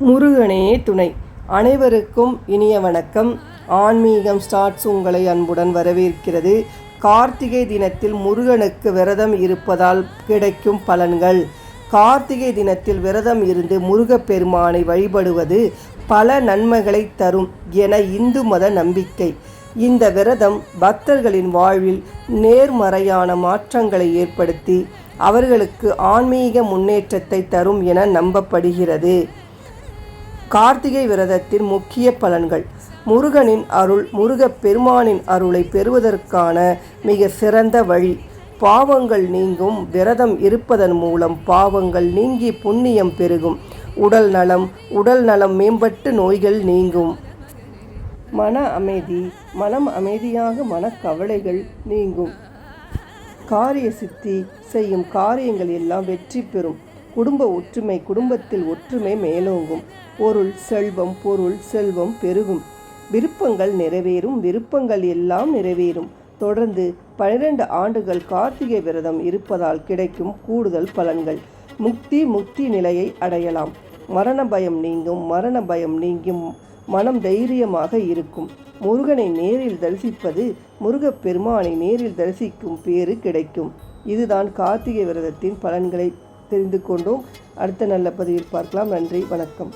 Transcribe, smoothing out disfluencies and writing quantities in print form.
முருகனே துணை. அனைவருக்கும் இனிய வணக்கம். ஆன்மீகம் ஸ்டார்ட்ஸ் உங்களை அன்புடன் வரவேற்கிறது. கார்த்திகை தினத்தில் முருகனுக்கு விரதம் இருப்பதால் கிடைக்கும் பலன்கள். கார்த்திகை தினத்தில் விரதம் இருந்து முருகப்பெருமானை வழிபடுவது பல நன்மைகளை தரும் என இந்து மத நம்பிக்கை. இந்த விரதம் பக்தர்களின் வாழ்வில் நேர்மறையான மாற்றங்களை ஏற்படுத்தி அவர்களுக்கு ஆன்மீக முன்னேற்றத்தை தரும் என நம்பப்படுகிறது. கார்த்திகை விரதத்தின் முக்கிய பலன்கள். முருகனின் அருள். முருகப்பெருமானின் அருளை பெறுவதற்கான மிக சிறந்த வழி. பாவங்கள் நீங்கும். விரதம் இருப்பதன் மூலம் பாவங்கள் நீங்கி புண்ணியம் பெருகும். உடல் நலம் மேம்பட்டு நோய்கள் நீங்கும். மன அமைதி. மனம் அமைதியாக மனக்கவலைகள் நீங்கும். காரிய சித்தி. செய்யும் காரியங்கள் எல்லாம் வெற்றி பெறும். குடும்ப ஒற்றுமை. குடும்பத்தில் ஒற்றுமை மேலோங்கும். பொருள் செல்வம் பெருகும். விருப்பங்கள் நிறைவேறும். விருப்பங்கள் எல்லாம் நிறைவேறும். தொடர்ந்து 12 ஆண்டுகள் கார்த்திகை விரதம் இருப்பதால் கிடைக்கும் கூடுதல் பலன்கள். முக்தி நிலையை அடையலாம். மரண பயம் நீங்கும். மரண பயம் நீங்கும் மனம் தைரியமாக இருக்கும். முருகனை நேரில் தரிசிப்பது முருகப்பெருமானை நேரில் தரிசிக்கும் பேறு கிடைக்கும். இதுதான் கார்த்திகை விரதத்தின் பலன்களை தெரிந்து கொண்டோம். அடுத்த நல்ல பதிவில் பார்க்கலாம். நன்றி, வணக்கம்.